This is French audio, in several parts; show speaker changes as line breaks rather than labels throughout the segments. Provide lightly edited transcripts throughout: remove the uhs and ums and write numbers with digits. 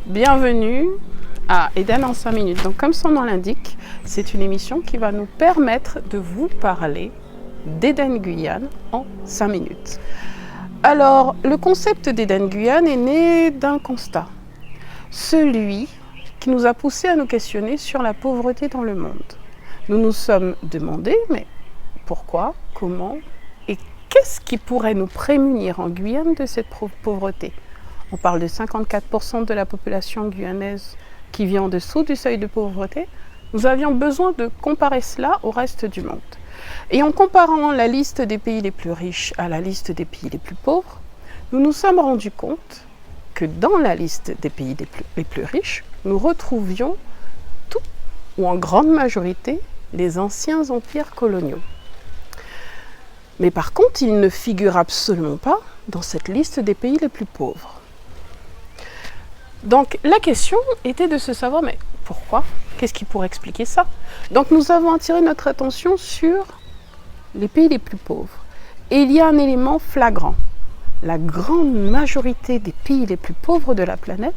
Bienvenue à Eden en 5 minutes. Donc comme son nom l'indique, c'est une émission qui va nous permettre de vous parler d'Eden Guyane en 5 minutes. Alors, le concept d'Eden Guyane est né d'un constat, celui qui nous a poussé à nous questionner sur la pauvreté dans le monde. Nous nous sommes demandé, mais pourquoi, comment et qu'est-ce qui pourrait nous prémunir en Guyane de cette pauvreté ? On parle de 54% de la population guyanaise qui vit en dessous du seuil de pauvreté. Nous avions besoin de comparer cela au reste du monde. Et en comparant la liste des pays les plus riches à la liste des pays les plus pauvres, nous nous sommes rendus compte que dans la liste des pays les plus riches, nous retrouvions tout, ou en grande majorité, les anciens empires coloniaux. Mais par contre, ils ne figurent absolument pas dans cette liste des pays les plus pauvres. Donc la question était de se savoir, mais pourquoi ? Qu'est-ce qui pourrait expliquer ça ? Donc nous avons attiré notre attention sur les pays les plus pauvres. Et il y a un élément flagrant. La grande majorité des pays les plus pauvres de la planète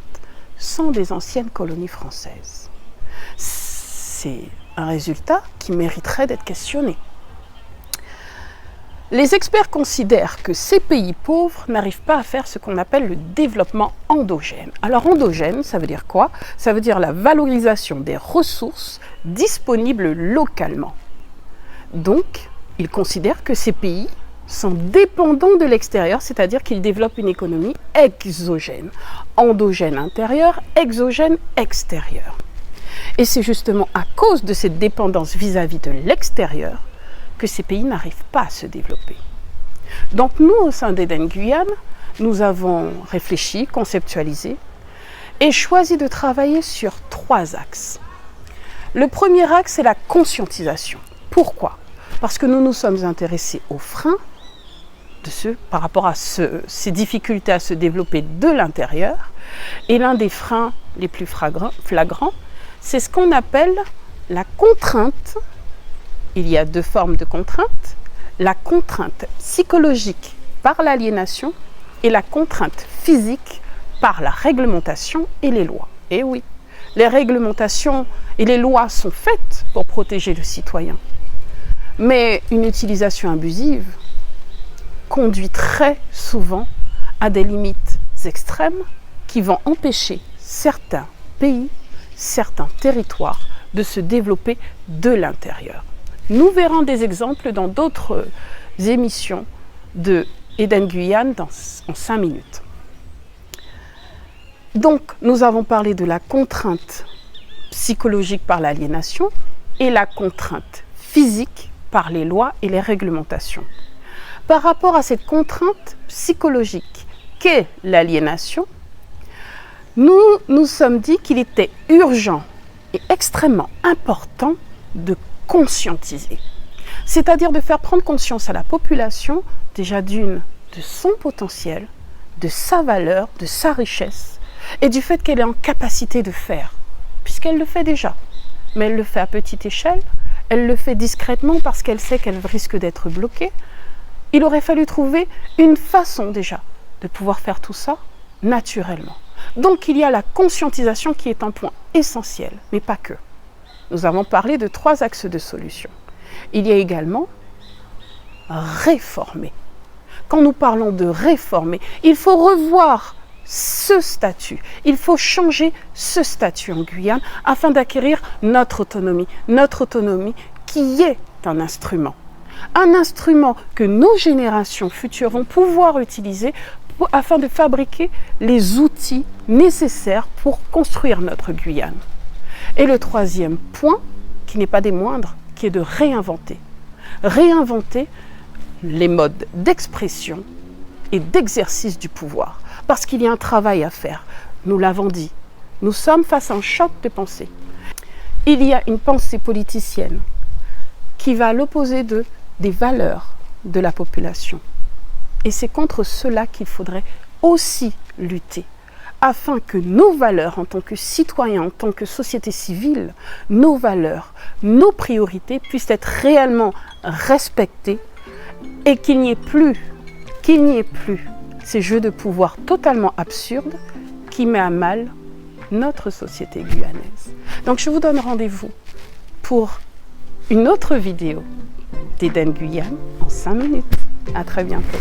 sont des anciennes colonies françaises. C'est un résultat qui mériterait d'être questionné. Les experts considèrent que ces pays pauvres n'arrivent pas à faire ce qu'on appelle le développement endogène. Alors endogène, ça veut dire quoi ? Ça veut dire la valorisation des ressources disponibles localement. Donc, ils considèrent que ces pays sont dépendants de l'extérieur, c'est-à-dire qu'ils développent une économie exogène. Endogène intérieur, exogène extérieur. Et c'est justement à cause de cette dépendance vis-à-vis de l'extérieur que ces pays n'arrivent pas à se développer. Donc nous, au sein d'Eden Guyane, nous avons réfléchi, conceptualisé et choisi de travailler sur 3 axes. Le premier axe, c'est la conscientisation. Pourquoi ? Parce que nous nous sommes intéressés aux freins par rapport à ces difficultés à se développer de l'intérieur. Et l'un des freins les plus flagrants, c'est ce qu'on appelle la contrainte. Il y a 2 formes de contrainte, la contrainte psychologique par l'aliénation et la contrainte physique par la réglementation et les lois. Et oui, les réglementations et les lois sont faites pour protéger le citoyen. Mais une utilisation abusive conduit très souvent à des limites extrêmes qui vont empêcher certains pays, certains territoires de se développer de l'intérieur. Nous verrons des exemples dans d'autres émissions de Eden Guyane en 5 minutes. Donc, nous avons parlé de la contrainte psychologique par l'aliénation et la contrainte physique par les lois et les réglementations. Par rapport à cette contrainte psychologique qu'est l'aliénation, nous nous sommes dit qu'il était urgent et extrêmement important de conscientiser, c'est-à-dire de faire prendre conscience à la population déjà de son potentiel, de sa valeur, de sa richesse et du fait qu'elle est en capacité de faire, puisqu'elle le fait déjà, mais elle le fait à petite échelle, elle le fait discrètement parce qu'elle sait qu'elle risque d'être bloquée. Il aurait fallu trouver une façon déjà de pouvoir faire tout ça naturellement. Donc il y a la conscientisation qui est un point essentiel, mais pas que. Nous avons parlé de 3 axes de solution. Il y a également réformer. Quand nous parlons de réformer, il faut revoir ce statut. Il faut changer ce statut en Guyane afin d'acquérir notre autonomie qui est un instrument. Un instrument que nos générations futures vont pouvoir utiliser afin de fabriquer les outils nécessaires pour construire notre Guyane. Et le 3e point, qui n'est pas des moindres, qui est de réinventer. Réinventer les modes d'expression et d'exercice du pouvoir. Parce qu'il y a un travail à faire. Nous l'avons dit. Nous sommes face à un choc de pensée. Il y a une pensée politicienne qui va à l'opposé des valeurs de la population. Et c'est contre cela qu'il faudrait aussi lutter, afin que nos valeurs en tant que citoyens, en tant que société civile, nos valeurs, nos priorités puissent être réellement respectées et qu'il n'y ait plus ces jeux de pouvoir totalement absurdes qui mettent à mal notre société guyanaise. Donc je vous donne rendez-vous pour une autre vidéo d'Eden Guyane en 5 minutes. À très bientôt.